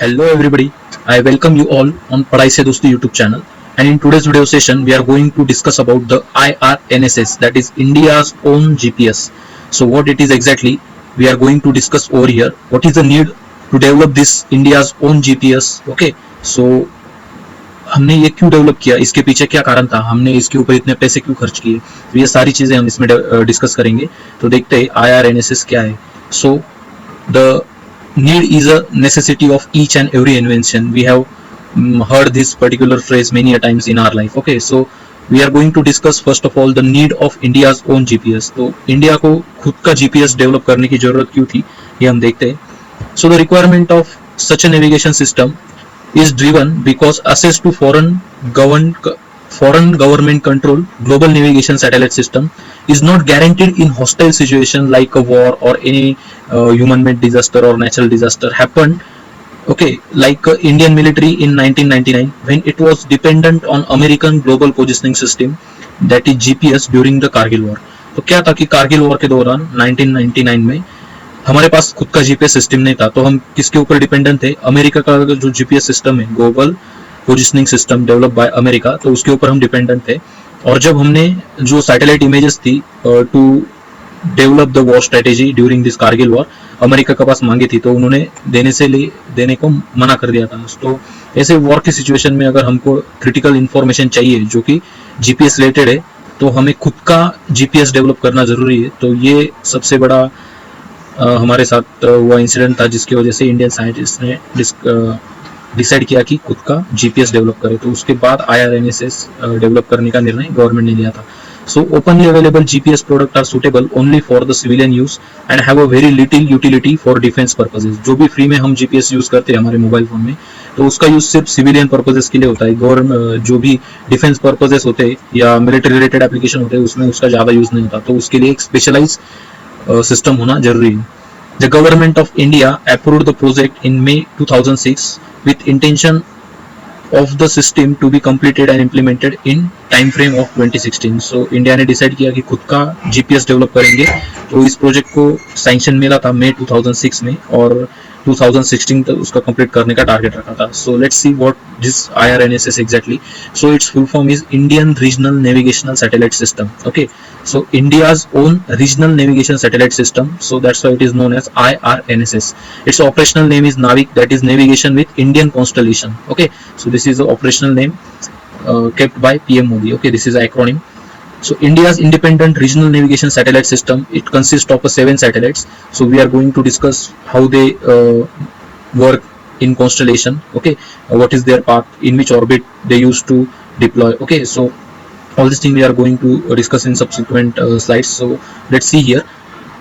Hello everybody, I welcome you all on Padhai Se Dosti YouTube channel, and in today's video session we are going to discuss about the IRNSS, that is India's own GPS. So what it is exactly we are going to discuss over here. What is the need to develop this India's own GPS? Okay, so हमने ये क्यों develop किया, इसके पीछे क्या कारण था, हमने इसके ऊपर इतने पैसे क्यों खर्च किए, तो ये सारी चीजें हम इसमें डिस्कस करेंगे. तो देखते हैं IRNSS क्या है. So the need is a necessity of each and every invention. We have heard this particular phrase many a times in our life. Okay, so we are going to discuss first of all the need of India's own GPS. तो India को खुद का GPS develop करने की जरूरत क्यों थी, ये हम देखते हैं. So the requirement of such a navigation system is driven because access to foreign government control global navigation satellite system is not guaranteed in hostile situation like a war or any human made disaster or natural disaster happened. Okay, like Indian military in 1999 when it was dependent on American global positioning system, that is GPS, during the Kargil war. तो क्या था कि Kargil war के दौरान 1999 में हमारे पास खुद का जीपीएस सिस्टम नहीं था, तो हम किसके ऊपर डिपेंडेंट थे, अमेरिका का जो जीपीएस सिस्टम है, global positioning system develop by America, तो उसके ऊपर हम डिपेंडेंट थे. और जब हमने जो सैटेलाइट इमेजेस थी to develop the war strategy during this Kargil war, America के पास मांगी थी, तो उन्होंने देने को मना कर दिया था. तो ऐसे वॉर की सिचुएशन में अगर हमको क्रिटिकल इंफॉर्मेशन चाहिए जो कि जीपीएस रिलेटेड है, तो हमें खुद का जीपीएस डेवलप करना जरूरी है. तो ये सबसे बड़ा हमारे साथ हुआ इंसिडेंट था जिसकी वजह से इंडियन साइंटिस्ट ने डिसाइड किया कि खुद का जीपीएस डेवलप करे. तो उसके बाद IRNSS डेवलप करने का निर्णय गवर्नमेंट ने लिया था. So openly available GPS product are suitable only for the civilian use and have a very little utility for defence purposes. जो भी फ्री में हम जीपीएस यूज करते हैं हमारे मोबाइल फोन में, तो उसका यूज सिर्फ सिविलियन पर्पसेस के लिए होता है. गवर्नमेंट जो भी डिफेंस पर्पसेस होते हैं या मिलिट्री रिलेटेड एप्लीकेशन होते हैं उसमें उसका ज्यादा यूज नहीं होता. तो उसके लिए एक स्पेशलाइज सिस्टम होना जरूरी है. The government of India approved the project in May 2006 with intention of the system to be completed and implemented in time frame of 2016. So India ने decide किया कि खुद का GPS डेवलप करेंगे. तो इस प्रोजेक्ट को सैंक्शन मिला था मई 2006 में और 2016 तक उसका कंप्लीट करने का टारगेट रखा था. So let's see what this IRNSS exactly. So its full form is Indian Regional Navigational Satellite System. Okay, so India's own regional navigation satellite system, so that's why it is known as IRNSS. Its operational name is NAVIC, that is navigation with Indian Constellation. Okay, so this is the operational name kept by PM Modi. Okay, this is an acronym. So India's independent regional navigation satellite system, it consists of 7 satellites. So we are going to discuss how they work in constellation. Okay, what is their path, in which orbit they used to deploy. Okay, so all this thing we are going to discuss in subsequent slides. So let's see here.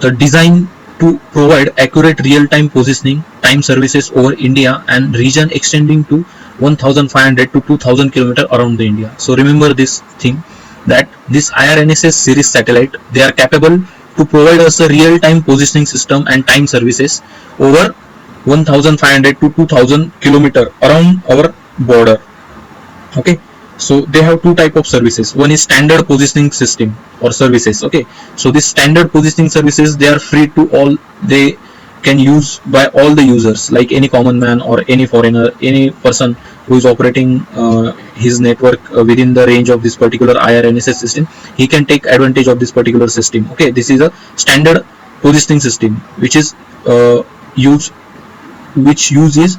The design to provide accurate real-time positioning time services over India and region extending to 1500 to 2000 km around the India. So remember this thing, that this IRNSS series satellite, they are capable to provide us a real-time positioning system and time services over 1500 to 2000 km around our border. Okay, so they have two type of services. One is standard positioning system or services. Okay, so this standard positioning services, they are free to all, they can use by all the users, like any common man or any foreigner, any person who is operating his network within the range of this particular IRNSS system, he can take advantage of this particular system. Okay, this is a standard positioning system which is use is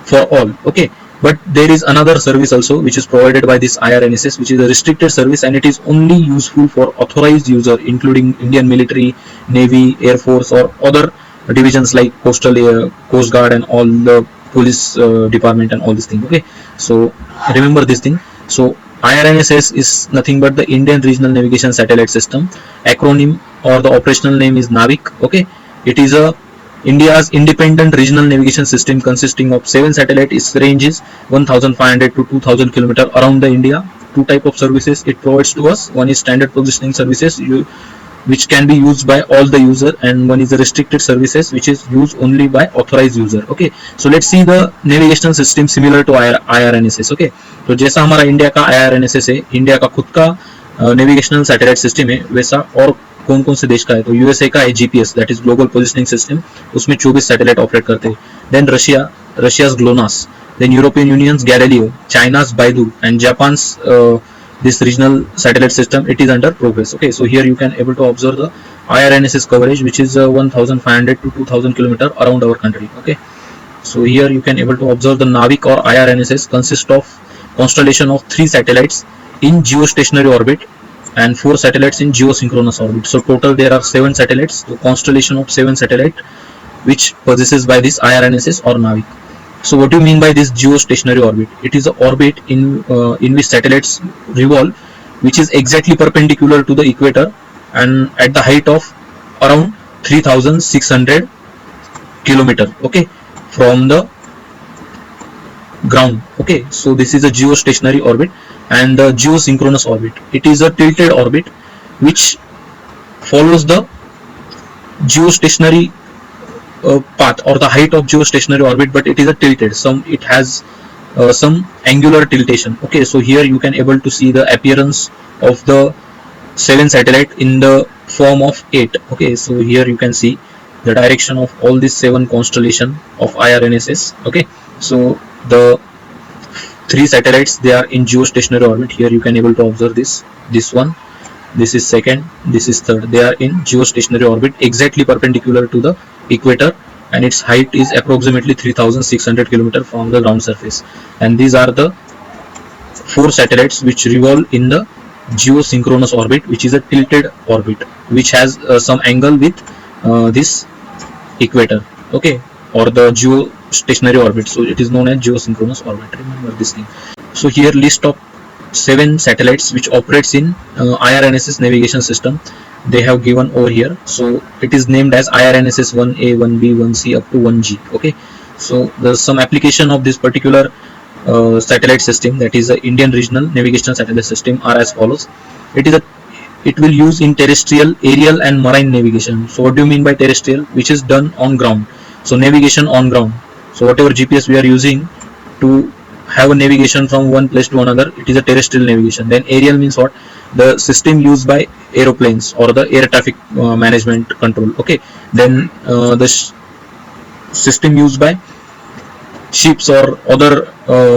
for all. Okay, but there is another service also which is provided by this IRNSS, which is a restricted service, and it is only useful for authorized user including Indian military, Navy, Air Force or other divisions like Coastal Coast Guard and all the police department and all this thing. Okay, so remember this thing. So IRNSS is nothing but the Indian Regional Navigation Satellite System. Acronym or the operational name is NAVIC. Okay, it is a India's independent regional navigation system consisting of 7 satellites. Its range is 1500 to 2000 km around the India. Two type of services it provides to us. One is standard positioning services which can be used by all the user, and one is the restricted services which is used only by authorized user. Okay, so let's see the navigational system similar to IRNSS. Okay, तो जैसा हमारा India का IRNSS है, India का खुद का navigational satellite system है, वैसा और कौन कौन से देश का है, तो यूएसए का है GPS, that is global positioning system, उसमें 24 सैटेलाइट ऑपरेट करते हैं. then Russia's GLONASS, then European Union's Galileo, China's Baidu, and Japan's this regional satellite system. It is under progress. Okay, so here you can able to observe the IRNSS coverage, which is 1500 to 2000 kilometer around our country. Okay, so here you can able to observe the NAVIC or IRNSS consists of constellation of 3 satellites in geostationary orbit and 4 satellites in geosynchronous orbit. So total there are 7 satellites, the constellation of 7 satellites which possesses by this IRNSS or NAVIC. So what do you mean by this geostationary orbit? It is an orbit in which satellites revolve, which is exactly perpendicular to the equator and at the height of around 3600 kilometer, okay, from the ground. Okay, so this is a geostationary orbit. And the geosynchronous orbit, it is a tilted orbit which follows the geostationary path or the height of geostationary orbit, but it is a tilted, it has some angular tiltation. Okay, so here you can able to see the appearance of the 7 satellite in the form of 8. Okay, so here you can see the direction of all these 7 constellation of IRNSS. Okay, so the 3 satellites, they are in geostationary orbit. Here you can able to observe this one, this is second, this is third. They are in geostationary orbit exactly perpendicular to the equator, and its height is approximately 3600 km from the ground surface. And these are the 4 satellites which revolve in the geosynchronous orbit, which is a tilted orbit which has some angle with this equator. Okay, or the geostationary orbit, so it is known as geosynchronous orbit. Remember this thing. So here list of 7 satellites which operates in IRNSS navigation system they have given over here. So it is named as IRNSS 1A, 1B, 1C up to 1G. Okay, so there's some application of this particular satellite system, that is the Indian Regional Navigational Satellite System, are as follows. It will use in terrestrial, aerial and marine navigation. So what do you mean by terrestrial? Which is done on ground. So navigation on ground. So whatever GPS we are using to have a navigation from one place to another, it is a terrestrial navigation. Then aerial means what? The system used by aeroplanes or the air traffic management control. Okay, then the system used by ships or other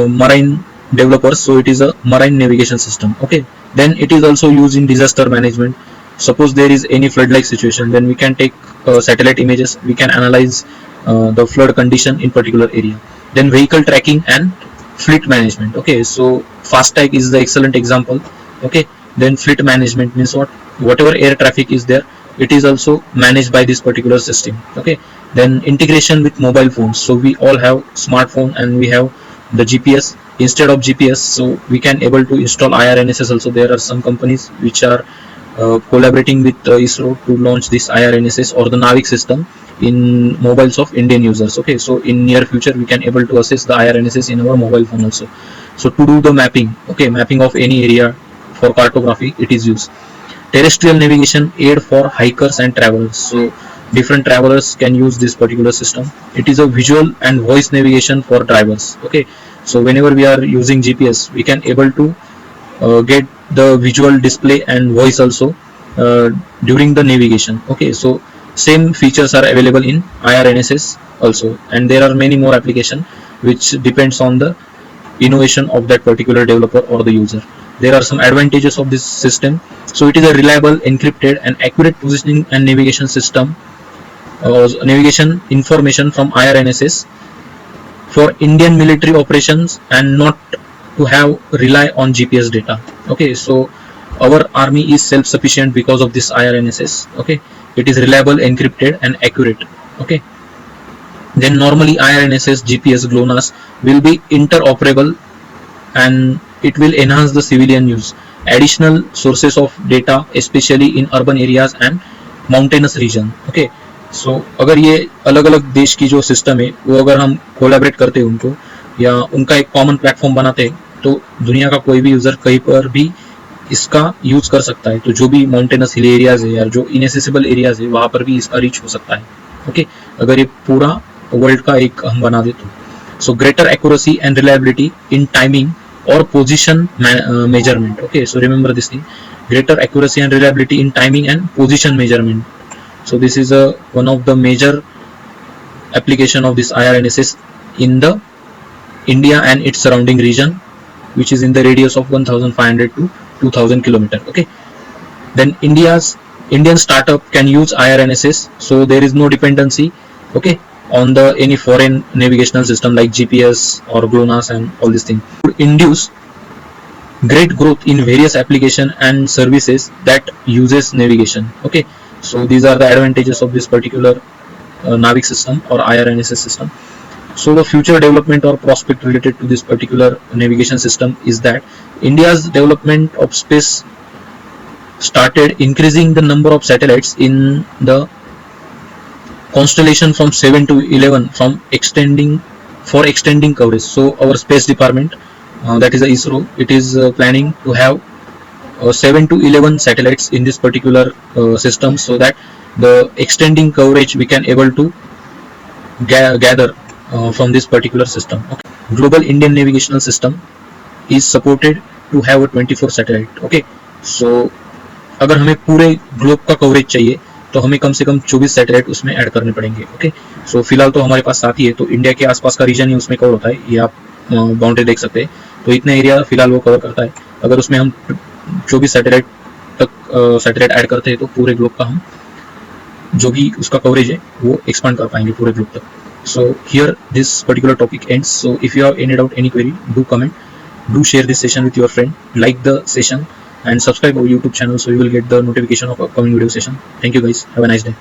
marine developers, so it is a marine navigation system. Okay, then it is also used in disaster management. Suppose there is any flood like situation, then we can take satellite images, we can analyze the flood condition in particular area. Then vehicle tracking and fleet management. Okay, so FASTag is the excellent example. Okay, then fleet management means what? Whatever air traffic is there, it is also managed by this particular system. Okay, then integration with mobile phones. So we all have smartphone and we have the GPS instead of GPS, so we can able to install IRNSS also. There are some companies which are collaborating with ISRO to launch this IRNSS or the NAVIC system in mobiles of Indian users. Okay, so in near future we can able to access the IRNSS in our mobile phone also. So to do the mapping, okay, mapping of any area for cartography, it is used. Terrestrial navigation aid for hikers and travelers. So different travelers can use this particular system. It is a visual and voice navigation for drivers. Okay, so whenever we are using GPS, we can able to get the visual display and voice also during the navigation. Okay, so same features are available in IRNSS also, and there are many more applications which depends on the innovation of that particular developer or the user. There are some advantages of this system. So it is a reliable, encrypted and accurate positioning and navigation system, navigation information from IRNSS for Indian military operations and not to have rely on GPS data. Okay, so our army is self-sufficient because of this IRNSS. Okay, it is reliable, encrypted and accurate. Okay, then normally IRNSS, GPS, GLONASS will be interoperable and it will enhance the civilian use. Additional sources of data especially in urban areas and mountainous region. Okay, so अगर ये अलग अलग देश की जो system है वो अगर हम कोलैबोरेट करते हैं उनको या उनका एक कॉमन प्लेटफॉर्म बनाते हैं, तो दुनिया का कोई भी यूजर कहीं पर भी इसका यूज कर सकता है. तो जो भी माउंटेनस हिल एरियाज है या जो इनएसेसिबल एरियाज है वहां पर भी इसका रीच हो सकता है. ओके, अगर ये पूरा वर्ल्ड का एक हम बना दे तो. So greater accuracy and reliability in timing or position measurement. Okay, so remember this thing, greater accuracy and reliability in timing and position measurement. So this is one of the major application of this IRNSS in the India and its surrounding region, which is in the radius of 1500 to 2000 kilometer. Okay, then Indian startup can use IRNSS, so there is no dependency, okay, on the any foreign navigational system like GPS or GLONASS and all these things. Would induce great growth in various application and services that uses navigation. Okay, so these are the advantages of this particular NAVIC system or IRNSS system. So the future development or prospect related to this particular navigation system is that India's development of space started increasing the number of satellites in the constellation from 7 to 11 from extending coverage. So our space department, that is the ISRO, it is planning to have 7 to 11 satellites in this particular system, so that the extending coverage we can able to gather from this particular system. Okay. Global Indian Navigational System is supported to have a 24 satellite. Okay, so अगर हमें पूरे globe का coverage चाहिए तो हमें कम से कम 24 satellite उसमें add करने पड़ेंगे. ओके, सो फिलहाल तो हमारे पास 7 ही है, तो इंडिया के आसपास का रीजन ही उसमें कवर होता है. ये आप बाउंड्री देख सकते हैं, तो इतना एरिया फिलहाल वो कवर करता है. अगर उसमें हम 24 सैटेलाइट तक सैटेलाइट ऐड करते हैं तो पूरे ग्लोब का हम जो भी उसका कवरेज है वो एक्सपांड कर पाएंगे पूरे ग्लोब तक. So here this particular topic ends. So if you have any doubt, any query, do comment, do share this session with your friend, like the session and subscribe our YouTube channel so you will get the notification of upcoming video session. Thank you guys, have a nice day.